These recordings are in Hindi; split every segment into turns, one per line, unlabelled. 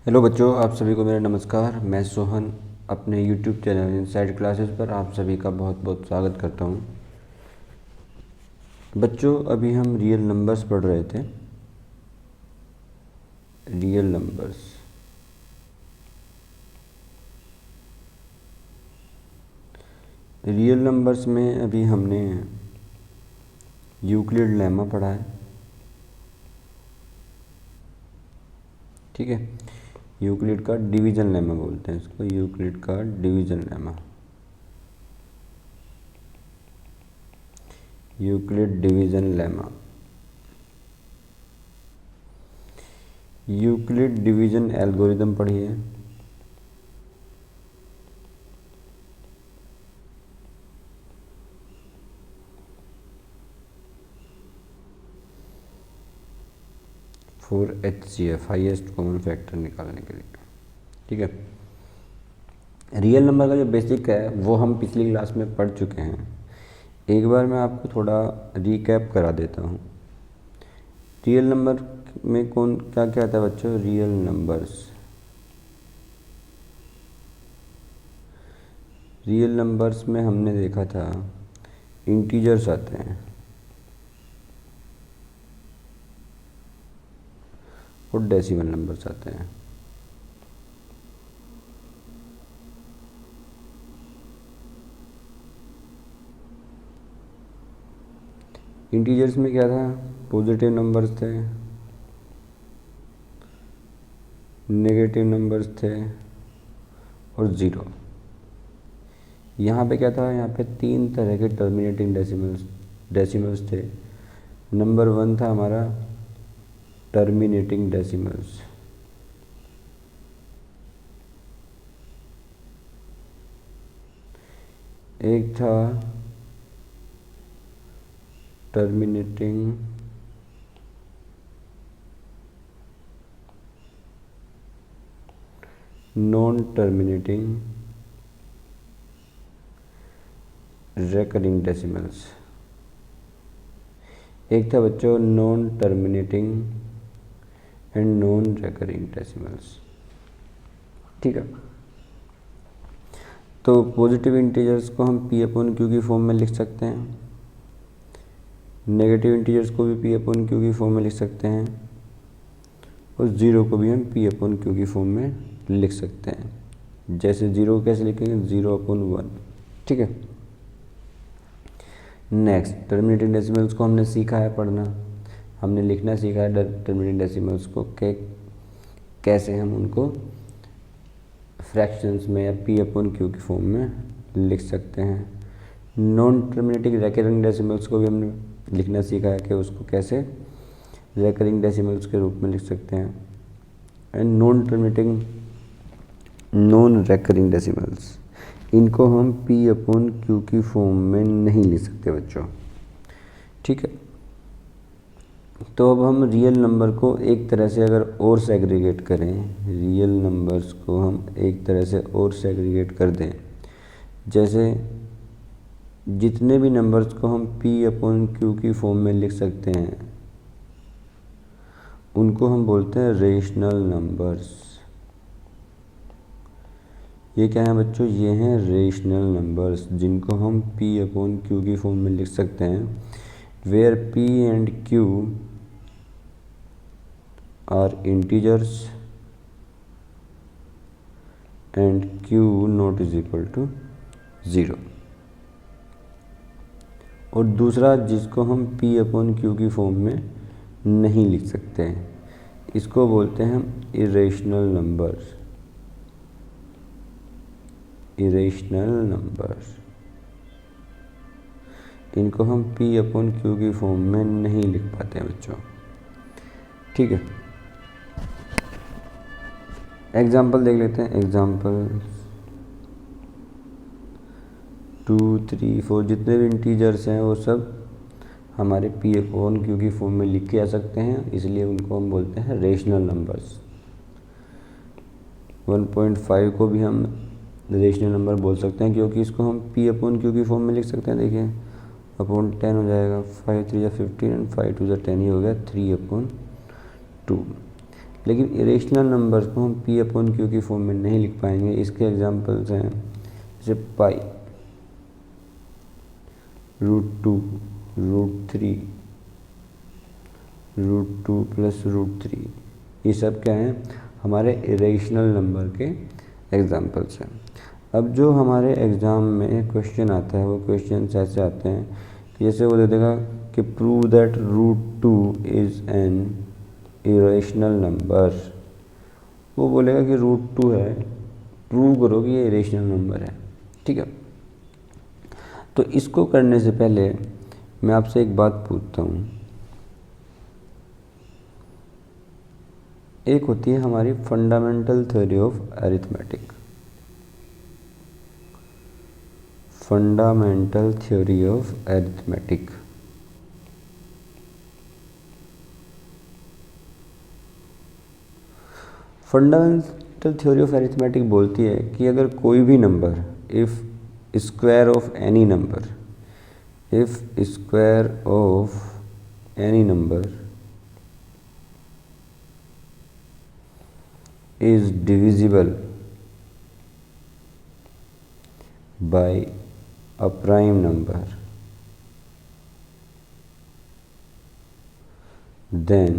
हेलो बच्चों, आप सभी को मेरा नमस्कार। मैं सोहन अपने यूट्यूब चैनल इनसाइड क्लासेस पर आप सभी का बहुत बहुत स्वागत करता हूं। बच्चों, अभी हम रियल नंबर्स पढ़ रहे थे। रियल नंबर्स में अभी हमने यूक्लिड लेमा पढ़ा है। ठीक है, यूक्लिड का डिवीज़न लेमा बोलते हैं इसको, यूक्लिड का division lemma, Euclid division lemma, Euclid division algorithm पढ़िए। For HCF, highest common factor निकालने के लिए। ठीक है, रियल नंबर का जो बेसिक है वो हम पिछली क्लास में पढ़ चुके हैं। एक बार मैं आपको थोड़ा रिकैप करा देता हूँ। रियल नंबर में कौन क्या क्या आता है बच्चों? रियल नंबर्स में हमने देखा था इंटीजर्स आते हैं और डेसिमल नंबर्स आते हैं। इंटीजर्स में क्या था? पॉजिटिव नंबर्स थे, नेगेटिव नंबर्स थे और ज़ीरो। यहाँ पे क्या था? यहाँ पे तीन तरह के टर्मिनेटिंग डेसिमल्स थे। नंबर 1 था हमारा टर्मिनेटिंग डेसिमल्स, एक था terminating non terminating recurring decimals, एक था बच्चों non terminating and non recurring decimals. ठीक है, तो पॉजिटिव इंटीजर्स को हम P/Q की फॉर्म में लिख सकते हैं, नेगेटिव इंटीजर्स को भी P/Q की फॉर्म में लिख सकते हैं और ज़ीरो को भी हम P/Q की फॉर्म में लिख सकते हैं। जैसे ज़ीरो कैसे लिखेंगे? 0/1। ठीक है, नेक्स्ट टर्मिनेटिंग डेसिमल्स को हमने सीखा है पढ़ना, हमने लिखना सीखा है टर्मिनेटिंग डेसिमल्स को कैसे हम उनको फ्रैक्शंस में या P/Q की फॉर्म में लिख सकते हैं। नॉन टर्मिनेटिंग रेकरिंग डेसिमल्स को भी हमने लिखना सीखा है कि उसको कैसे रेकरिंग डेसिमल्स के रूप में लिख सकते हैं। एंड नॉन रेकरिंग डेसिमल्स, इनको हम P/Q की फॉर्म में नहीं लिख सकते बच्चों। ठीक है, तो अब हम रियल नंबर को एक तरह से अगर और सेग्रीगेट करें, रियल नंबर्स को हम एक तरह से और सेग्रीगेट कर दें, जैसे जितने भी नंबर्स को हम P/Q की फॉर्म में लिख सकते हैं उनको हम बोलते हैं रेशनल नंबर्स। ये क्या है बच्चों? ये हैं रेशनल नंबर्स जिनको हम P/Q की फॉर्म में लिख सकते हैं, where P and Q are integers and Q not is equal to 0। और दूसरा जिसको हम P/Q की फॉर्म में नहीं लिख सकते हैं, इसको बोलते हैं हम इरेशनल नंबर्स। इरेशनल नंबर्स, इनको हम P/Q की फॉर्म में नहीं लिख पाते हैं बच्चों। ठीक है, एग्जाम्पल देख लेते हैं। एग्जाम्पल 2, 3, 4 जितने भी इंटीजर्स हैं वो सब हमारे P/Q की फॉर्म में लिखे जा सकते हैं, इसलिए उनको हम बोलते हैं रेशनल नंबर्स। 1.5 को भी हम रेशनल नंबर बोल सकते हैं क्योंकि इसको हम P/Q की फॉर्म में लिख सकते हैं। देखिए अपॉन 10 हो जाएगा, 5 3 15 एंड 5 2 10, ही हो गया 3/2। लेकिन इरेशनल नंबर्स को हम पी अपॉन क्यू की फॉर्म में नहीं लिख पाएंगे। इसके एग्जांपल्स हैं जैसे पाई, √2, √3, √2 + √3, ये सब क्या हैं, हमारे इरेशनल नंबर के एग्जांपल्स हैं। अब जो हमारे एग्ज़ाम में क्वेश्चन आता है वो क्वेश्चन ऐसे आते हैं कि जैसे वो दे देगा कि prove that √2 is an irrational number. वो बोलेगा कि √2 है, प्रूव करो कि ये इरेशनल नंबर है। ठीक है, तो इसको करने से पहले मैं आपसे एक बात पूछता हूँ। एक होती है हमारी fundamental theory of arithmetic, fundamental theory of arithmetic. Fundamental theory of arithmetic बोलती है कि अगर कोई भी number, if square of any number, if square of any number is divisible by a prime number, then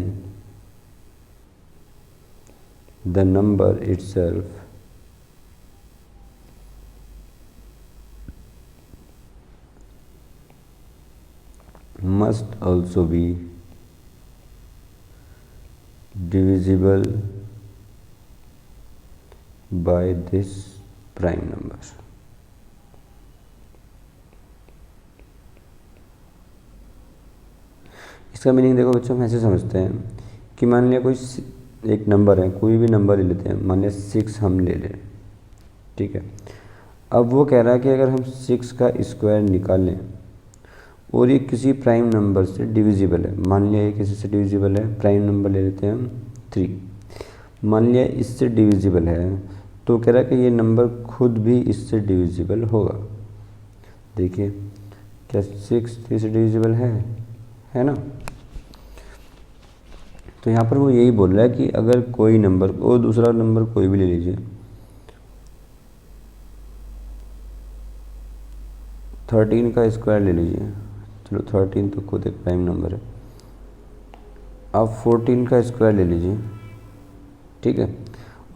the number itself must also be divisible by this prime number। इसका मीनिंग देखो बच्चों, हम ऐसे समझते हैं कि मान लिया कोई एक नंबर है, कोई भी नंबर ले लेते हैं, मान लिया 6 हम ले लें। ठीक है, अब वो कह रहा है कि अगर हम 6 का स्क्वायर निकालें और ये किसी प्राइम नंबर से डिविजिबल है, मान लिया ये किसी से डिविजिबल है, प्राइम नंबर ले लेते हैं हम 3, मान लिया इससे डिविजिबल है, तो कह रहा है कि ये नंबर खुद भी इससे डिविजिबल होगा। देखिए क्या 6 3 से डिविजिबल है ना। तो यहाँ पर वो यही बोल रहा है कि अगर कोई नंबर, और दूसरा नंबर कोई भी ले लीजिए, 13 का स्क्वायर ले लीजिए, चलो 13 तो खुद एक प्राइम नंबर है। आप 14 का स्क्वायर ले लीजिए, ठीक है,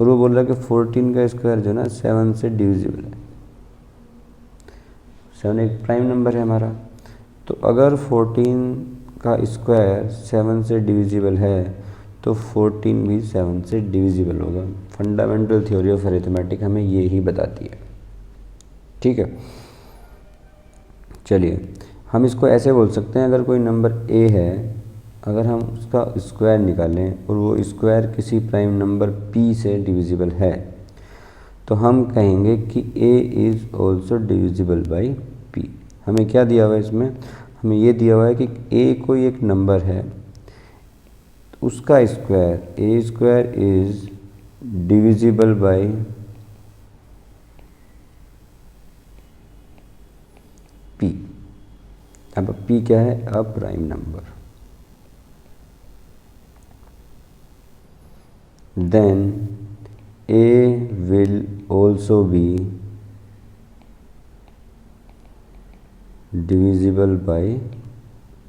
और वो बोल रहा है कि 14 का स्क्वायर जो है ना 7 से डिविजिबल है। 7 एक प्राइम नंबर है हमारा, तो अगर 14 का स्क्वायर 7 से डिविजिबल है तो 14 भी 7 से डिविजिबल होगा। फंडामेंटल थ्योरी ऑफ अरिथमेटिक हमें ये ही बताती है। ठीक है, चलिए हम इसको ऐसे बोल सकते हैं, अगर कोई नंबर a है, अगर हम उसका स्क्वायर निकालें और वो स्क्वायर किसी प्राइम नंबर p से डिविजिबल है, तो हम कहेंगे कि a is also divisible by p। हमें क्या दिया हुआ है इसमें, हमें ये दिया हुआ है कि a कोई एक नंबर है, उसका square a square is divisible by p। अब p क्या है, a prime number. then a will also be divisible by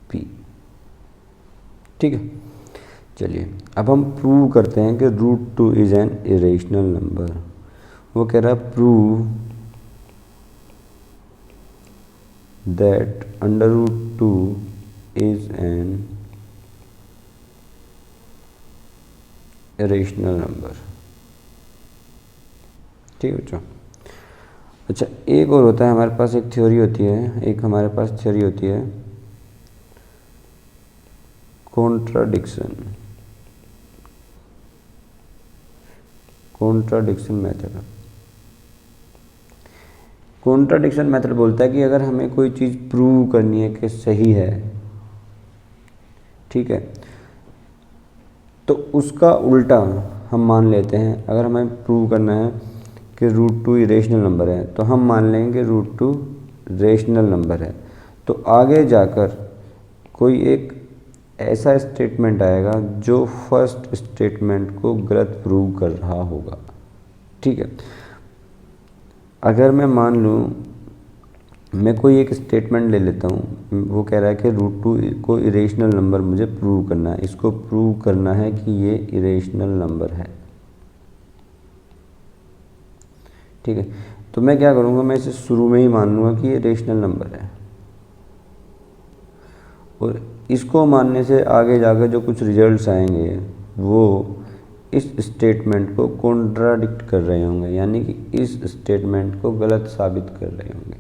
p। ठीक है, चलिए अब हम प्रूव करते हैं कि √2 इज़ एन इरेशनल नंबर। वो कह रहा है prove that √2 is an irrational number. ठीक है बच्चों, अच्छा एक और होता है हमारे पास, एक थ्योरी होती है, एक हमारे पास थ्योरी होती है कॉन्ट्राडिक्शन मेथड। कॉन्ट्राडिक्शन मेथड बोलता है कि अगर हमें कोई चीज़ प्रूव करनी है कि सही है, ठीक है, तो उसका उल्टा हम मान लेते हैं। अगर हमें प्रूव करना है कि √2 इरेशनल नंबर है, तो हम मान लेंगे √2 रेशनल नंबर है। तो आगे जाकर कोई एक ऐसा स्टेटमेंट आएगा जो फर्स्ट स्टेटमेंट को गलत प्रूव कर रहा होगा। ठीक है, अगर मैं मान लूँ, मैं कोई एक स्टेटमेंट ले लेता हूँ, वो कह रहा है कि √2 को इरेशनल नंबर मुझे प्रूव करना है, इसको प्रूव करना है कि ये इरेशनल नंबर है। ठीक है, तो मैं क्या करूँगा, मैं इसे शुरू में ही मान लूँगा कि ये रेशनल नंबर है, और इसको मानने से आगे जाकर जो कुछ रिजल्ट्स आएंगे वो इस स्टेटमेंट को कॉन्ट्राडिक्ट कर रहे होंगे, यानी कि इस स्टेटमेंट को गलत साबित कर रहे होंगे।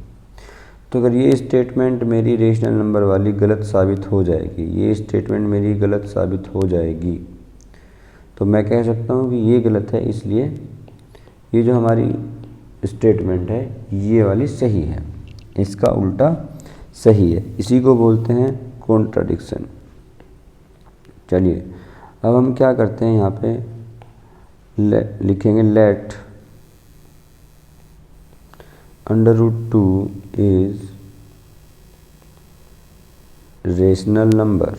तो अगर ये स्टेटमेंट मेरी रेशनल नंबर वाली गलत साबित हो जाएगी, ये स्टेटमेंट मेरी गलत साबित हो जाएगी, तो मैं कह सकता हूँ कि ये गलत है, इसलिए ये जो हमारी स्टेटमेंट है ये वाली सही है, इसका उल्टा सही है। इसी को बोलते हैं कॉन्ट्राडिक्शन। चलिए अब हम क्या करते हैं, यहाँ पे लिखेंगे लेट √2 इज रेशनल नंबर।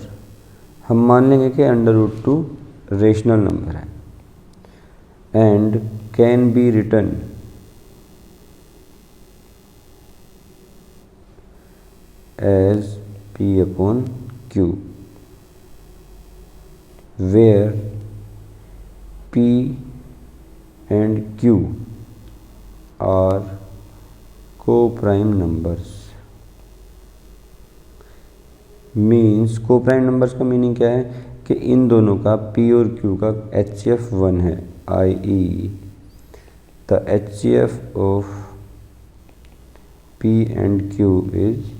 हम मान लेंगे कि √2 रेशनल नंबर है and can be written as P/Q, where P and Q are co-prime numbers। Means coprime numbers का मीनिंग क्या है कि इन दोनों का P और Q का HCF 1 है, i.e. the HCF of P and Q is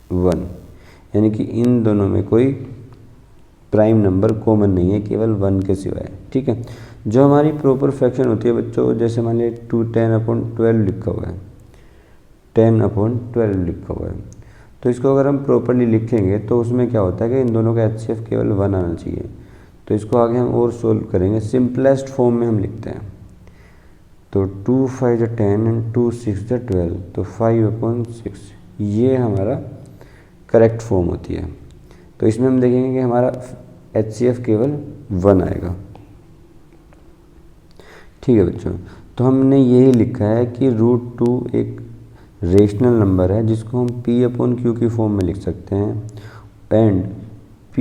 1, यानी कि इन दोनों में कोई प्राइम नंबर कॉमन नहीं है केवल 1 के सिवाय। ठीक है, जो हमारी प्रॉपर फ्रैक्शन होती है बच्चों, जैसे मान लीजिए 10/12 लिखा हुआ है, 10/12 लिखा हुआ है, तो इसको अगर हम प्रॉपरली लिखेंगे तो उसमें क्या होता है कि इन दोनों का HCF केवल 1 आना चाहिए। तो इसको आगे हम और सोल्व करेंगे, सिंपलेस्ट फॉर्म में हम लिखते हैं, तो 2 5 10 एंड 2 6 12, तो 5/6 ये हमारा करेक्ट फॉर्म होती है। तो इसमें हम देखेंगे कि हमारा HCF केवल 1 आएगा। ठीक है बच्चों, तो हमने यही लिखा है कि √2 एक रेशनल नंबर है जिसको हम P/Q की फॉर्म में लिख सकते हैं, and P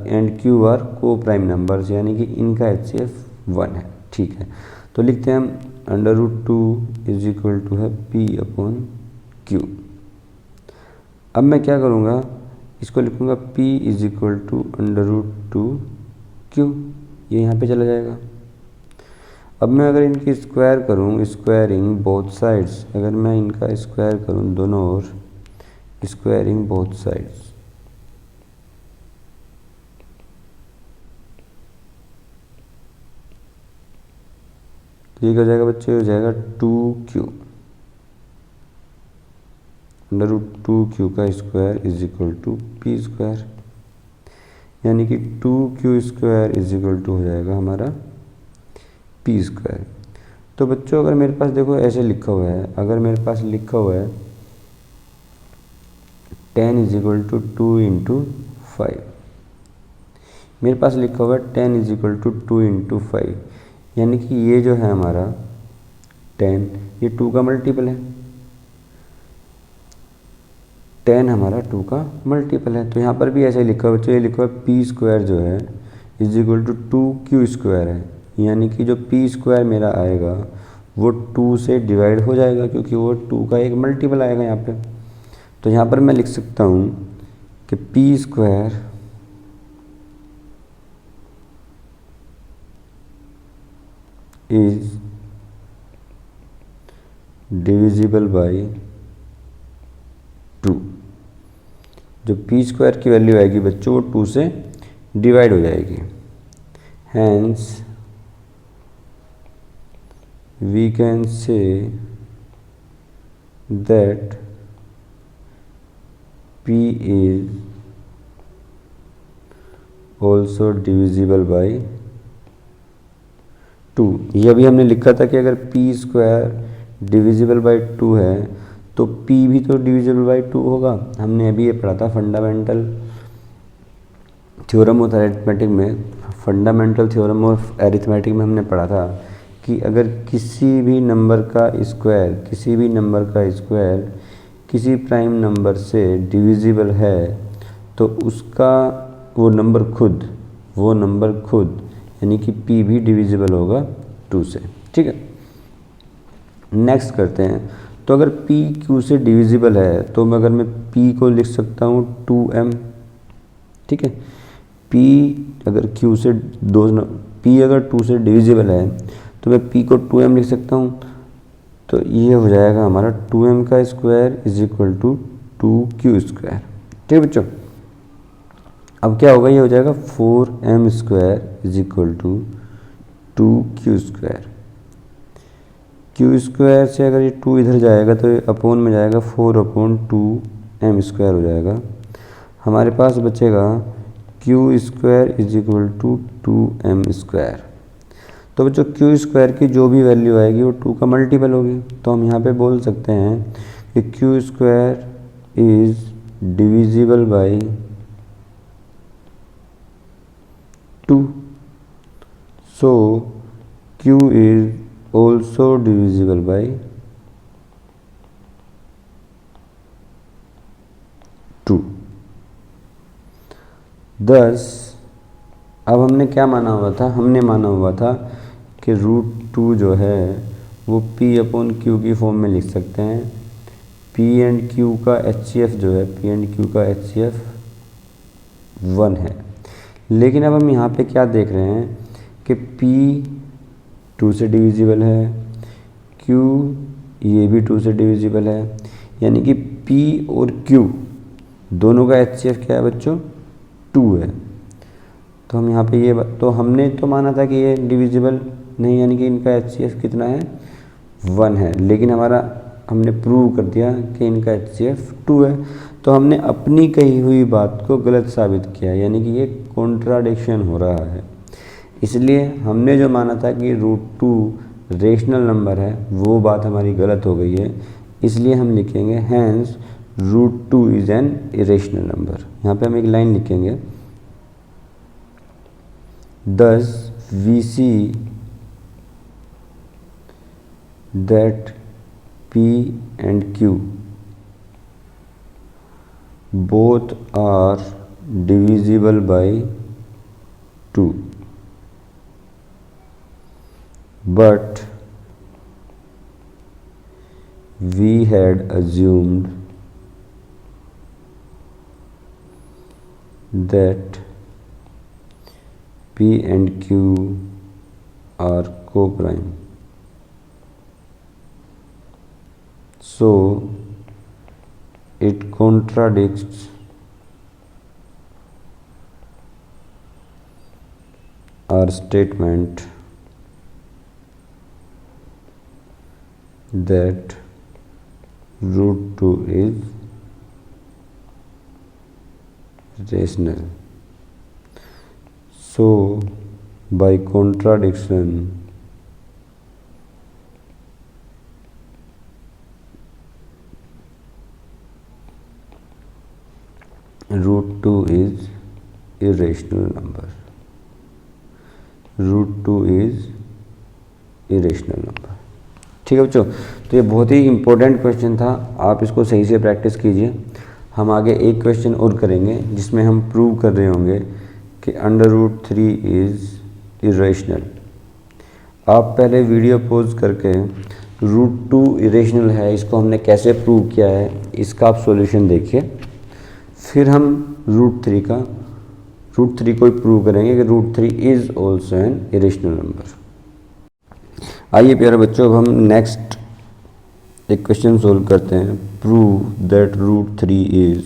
and Q are coprime numbers, यानी कि इनका HCF 1 है। ठीक है, तो लिखते हैं हम √2 इज इक्वल टू है P/Q। अब मैं क्या करूँगा, इसको लिखूँगा P is equal to √2Q, ये यहाँ पे चला जाएगा। अब मैं अगर इनकी स्क्वायर करूँ, स्क्वायरिंग बोथ साइड्स, अगर मैं इनका स्क्वायर करूँ दोनों ओर, स्क्वायरिंग बोथ साइड्स, ये क्या हो जाएगा बच्चे, हो जाएगा 2Q, √2Q का square is equal to P square, यानी कि 2Q square is equal to हो जाएगा हमारा P स्क्वायर। तो बच्चों अगर मेरे पास देखो ऐसे लिखा हुआ है, अगर मेरे पास लिखा हुआ है 10 इज इक्वल टू 2 इंटू 5, मेरे पास लिखा हुआ है 10 इज इक्वल टू 2 इंटू 5, यानी कि ये जो है हमारा 10, ये 2 का मल्टीपल है, 10 हमारा 2 का मल्टीपल है। तो यहाँ पर भी ऐसे ही लिखा हुआ है, ये लिखा हुआ है P स्क्वायर जो है is equal to 2Q square है, यानी कि जो P स्क्वायर मेरा आएगा वो 2 से डिवाइड हो जाएगा, क्योंकि वो 2 का एक मल्टीपल आएगा यहाँ पे। तो यहाँ पर मैं लिख सकता हूँ कि P square is divisible by 2। जो P स्क्वायर की वैल्यू आएगी बच्चों वो 2 से डिवाइड हो जाएगी, hence we can say that P is also divisible by 2। ये अभी हमने लिखा था कि अगर P स्क्वायर डिविजिबल बाई 2 है तो P भी तो डिविजिबल बाई 2 होगा, हमने अभी ये पढ़ा था फंडामेंटल थ्योरम ऑफ अरिथमेटिक में, फंडामेंटल थ्योरम ऑफ अरिथमेटिक में हमने पढ़ा था कि अगर किसी भी नंबर का स्क्वायर किसी प्राइम नंबर से डिविजिबल है तो उसका वो नंबर खुद यानी कि p भी डिविजिबल होगा 2 से। ठीक है, नेक्स्ट करते हैं। तो अगर p q से डिविजिबल है तो अगर मैं p को लिख सकता हूँ 2m। ठीक है, p अगर q से p अगर 2 से डिविजिबल है तो मैं p को 2m लिख सकता हूँ। तो ये हो जाएगा हमारा 2m का square is equal to 2q square. ठीक है बच्चों, अब क्या होगा, ये हो जाएगा 4m square is equal to 2q square. q square से अगर ये 2 इधर जाएगा तो ये अपोन में जाएगा 4/2m स्क्वायर हो जाएगा। हमारे पास बचेगा q square is equal to 2m square. तो बच्चों q स्क्वायर की जो भी वैल्यू आएगी वो 2 का मल्टीपल होगी। तो हम यहाँ पे बोल सकते हैं कि q square is divisible by 2। So q is also divisible by 2। thus अब हमने क्या माना हुआ था, हमने माना हुआ था कि √2 जो है वो p/q की फॉर्म में लिख सकते हैं। p एंड q का HCF जो है, p एंड q का HCF 1 है। लेकिन अब हम यहाँ पे क्या देख रहे हैं कि p 2 से डिविजिबल है, q ये भी 2 से डिविजिबल है, यानी कि p और q दोनों का HCF क्या है बच्चों, 2 है। तो हम यहाँ पे तो हमने तो माना था कि ये डिविजिबल नहीं, यानी कि इनका HCF कितना है, 1 है। लेकिन हमने प्रूव कर दिया कि इनका HCF 2 है। तो हमने अपनी कही हुई बात को गलत साबित किया, यानी कि ये कॉन्ट्राडिक्शन हो रहा है। इसलिए हमने जो माना था कि √2 रेशनल नंबर है वो बात हमारी गलत हो गई है। इसलिए हम लिखेंगे hence √2 is an irrational number. यहाँ पे हम एक लाइन लिखेंगे, thus we see that p and q both are divisible by 2, but we had assumed that p and q are co-prime, so it contradicts our statement that √2 is rational. So by contradiction √2 is irrational number. √2 is irrational number। ठीक है बच्चों, तो ये बहुत ही इम्पोर्टेंट क्वेश्चन था, आप इसको सही से प्रैक्टिस कीजिए। हम आगे एक क्वेश्चन और करेंगे जिसमें हम प्रूव कर रहे होंगे कि √3 इज़ इरेशनल। आप पहले वीडियो पॉज करके √2 इरेशनल है इसको हमने कैसे प्रूव किया है इसका आप सॉल्यूशन देखिए, फिर हम √3 को प्रूव करेंगे कि √3 is also an irrational number. आइए प्यारे बच्चों, अब हम नेक्स्ट एक क्वेश्चन सोल्व करते हैं। प्रूव दैट √3 इज़,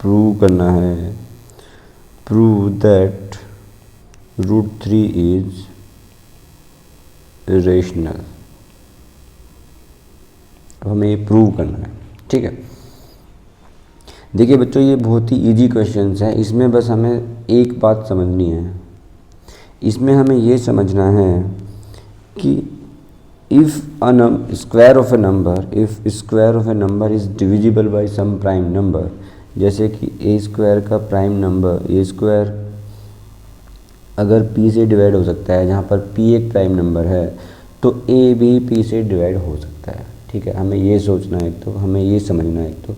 प्रूव करना है, प्रूव दैट √3 इज़ इरेशनल। अब हमें ये प्रूव करना है, ठीक है। देखिए बच्चों, ये बहुत ही इजी क्वेश्चंस है, इसमें बस हमें एक बात समझनी है। इसमें हमें ये समझना है कि if square of a number is divisible by some prime number, जैसे कि a स्क्वायर का प्राइम नंबर a स्क्वायर अगर p से डिवाइड हो सकता है, जहाँ पर p एक प्राइम नंबर है, तो a भी p से डिवाइड हो सकता है। ठीक है, हमें ये सोचना है, तो हमें ये समझना है। तो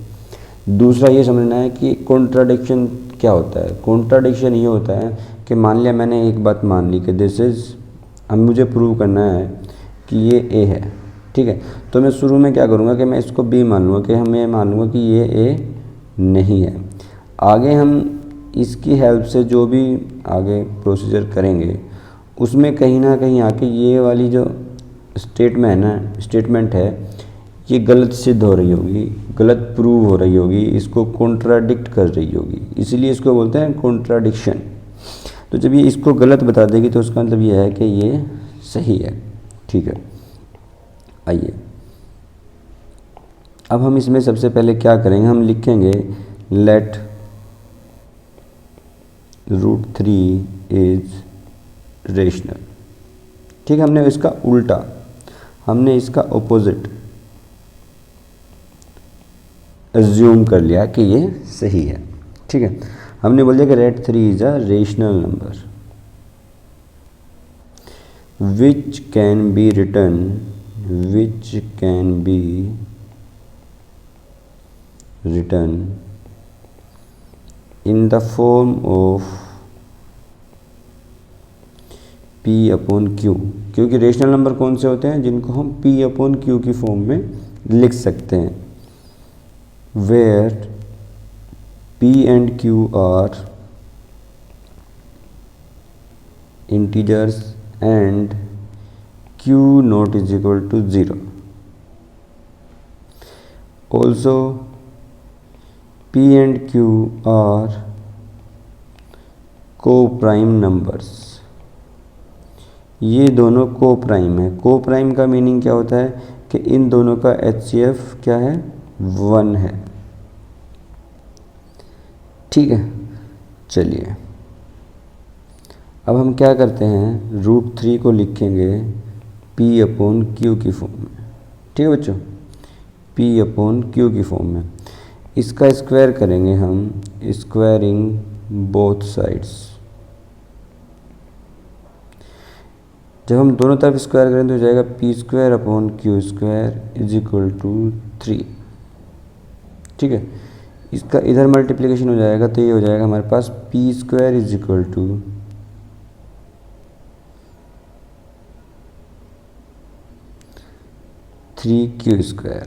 दूसरा ये समझना है कि कॉन्ट्राडिक्शन क्या होता है। कॉन्ट्राडिक्शन ये होता है कि मान लिया मैंने एक बात मान ली कि दिस इज़, अब मुझे प्रूव करना है कि ये a है। ठीक है, तो मैं शुरू में क्या करूँगा कि मैं इसको b मान लूँगा, कि हमें मान लूँगा कि ये a नहीं है। आगे हम इसकी हेल्प से जो भी आगे प्रोसीजर करेंगे, उसमें कहीं ना कहीं आके ये वाली जो स्टेटमेंट है, ये गलत सिद्ध हो रही होगी, गलत प्रूव हो रही होगी, इसको कॉन्ट्राडिक्ट कर रही होगी, इसीलिए इसको बोलते हैं कॉन्ट्राडिक्शन। तो जब ये इसको गलत बता देगी तो उसका मतलब ये है कि ये सही है। ठीक है, आइए अब हम इसमें सबसे पहले क्या करेंगे, हम लिखेंगे लेट √3 इज रेशनल। ठीक है, हमने इसका उल्टा, हमने इसका ऑपोजिट एज्यूम कर लिया कि ये सही है। ठीक है, हमने बोल दिया कि √3 is a rational number which can be written in the form of p upon q, क्योंकि रेशनल नंबर कौन से होते हैं, जिनको हम p अपॉन q की फॉर्म में लिख सकते हैं, where p and q are integers and q not is equal to 0. Also p and q are co-prime numbers। ये दोनों को प्राइम है। को प्राइम का मीनिंग क्या होता है कि इन दोनों का HCF क्या है, 1 है। ठीक है, चलिए अब हम क्या करते हैं, √3 को लिखेंगे p अपॉन q की फॉर्म में। ठीक है बच्चों, p अपॉन q की फॉर्म में। इसका स्क्वायर करेंगे हम, स्क्वायरिंग बोथ साइड्स। जब हम दोनों तरफ स्क्वायर करें तो हो जाएगा p² upon q² is equal to 3। ठीक है, इसका इधर मल्टीप्लिकेशन हो जाएगा तो ये हो जाएगा हमारे पास p² is equal to 3q²।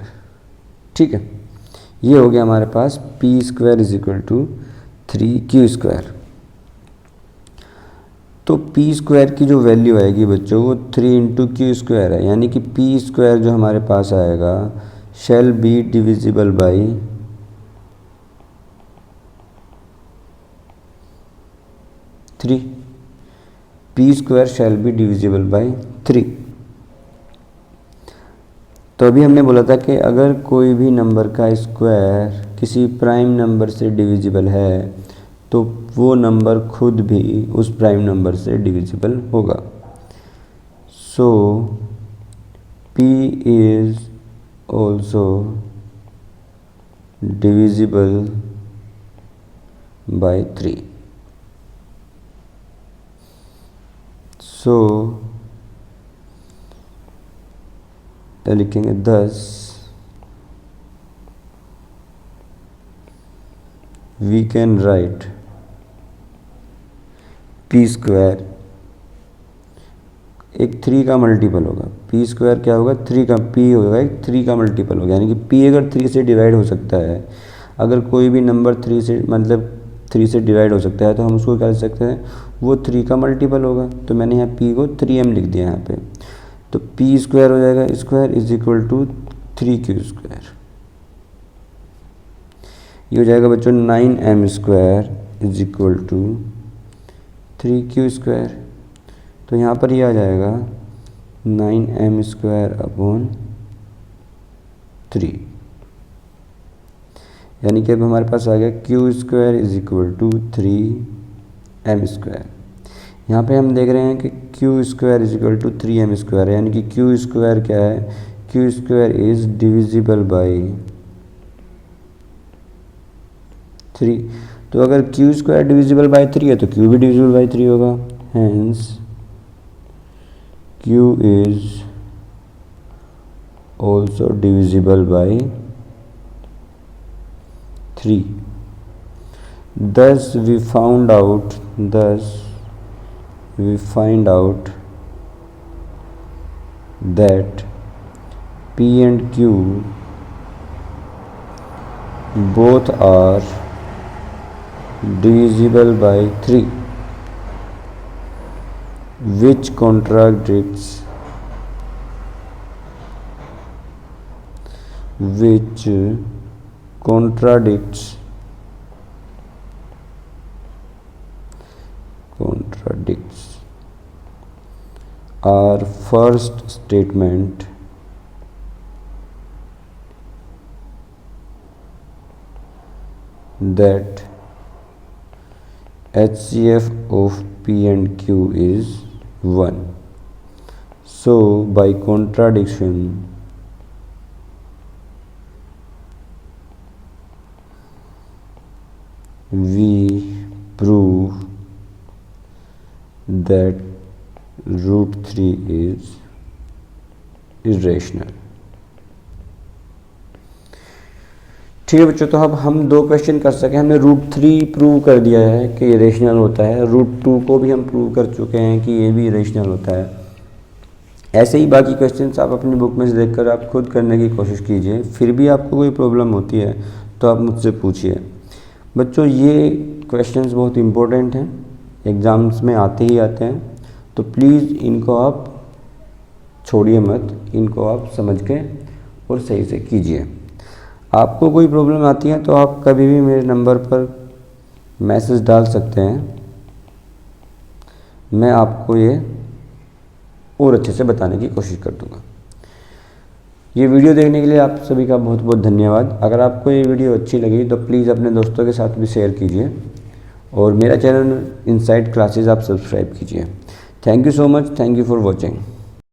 ठीक है, ये हो गया हमारे पास p² is equal to 3q²। तो p² की जो वैल्यू आएगी बच्चों, वो 3 × q² है, यानी कि p² जो हमारे पास आएगा shall be divisible by 3। p² shall be divisible by 3। तो अभी हमने बोला था कि अगर कोई भी नंबर का स्क्वायर किसी प्राइम नंबर से डिविजिबल है तो वो नंबर खुद भी उस प्राइम नंबर से डिविजिबल होगा। सो p is also divisible by 3। सो तो लिखेंगे 10 वी कैन राइट p² एक 3 का मल्टीपल होगा। p² क्या होगा, 3 का, p होगा एक 3 का मल्टीपल होगा, यानी कि p अगर 3 से डिवाइड हो सकता है, अगर कोई भी नंबर 3 से मतलब 3 से डिवाइड हो सकता है तो हम उसको क्या लिख सकते हैं, वो 3 का मल्टीपल होगा। तो मैंने यहाँ p को 3m लिख दिया यहाँ पे, तो p² हो जाएगा square is equal to 3q²। ये हो जाएगा बच्चों 9m² is equal to 3q²। तो यहाँ पर ये आ जाएगा 9m² अपॉन 3, यानी कि अब हमारे पास आ गया q² is equal to 3m²। यहाँ पे हम देख रहे हैं कि q² is equal to 3m² है, यानी कि q² क्या है, q² इज डिविजिबल बाई 3। तो अगर q² डिविजिबल बाई 3 है तो q भी डिविजिबल बाई 3 होगा। hence q is also divisible by 3. Thus we find out that P and Q both are divisible by 3, which contradicts our first statement that HCF of P and Q is 1. So by contradiction we prove that √3 is irrational. ठीक है बच्चों, तो अब हम 2 क्वेश्चन कर सके। हमने √3 प्रूव कर दिया है कि इरेशनल होता है, √2 को भी हम प्रूव कर चुके हैं कि ये भी इरेशनल होता है। ऐसे ही बाकी क्वेश्चंस आप अपनी बुक में से देखकर आप खुद करने की कोशिश कीजिए। फिर भी आपको कोई प्रॉब्लम होती है तो आप मुझसे पूछिए। बच्चों ये क्वेश्चंस बहुत इम्पोर्टेंट हैं, एग्ज़ाम्स में आते ही आते हैं, तो प्लीज़ इनको आप छोड़िए मत, इनको आप समझ के और सही से कीजिए। आपको कोई प्रॉब्लम आती है तो आप कभी भी मेरे नंबर पर मैसेज डाल सकते हैं, मैं आपको ये और अच्छे से बताने की कोशिश कर दूँगा। ये वीडियो देखने के लिए आप सभी का बहुत बहुत धन्यवाद। अगर आपको ये वीडियो अच्छी लगी तो प्लीज़ अपने दोस्तों के साथ भी शेयर कीजिए और मेरा चैनल इनसाइड क्लासेस आप सब्सक्राइब कीजिए। Thank you so much, thank you for watching.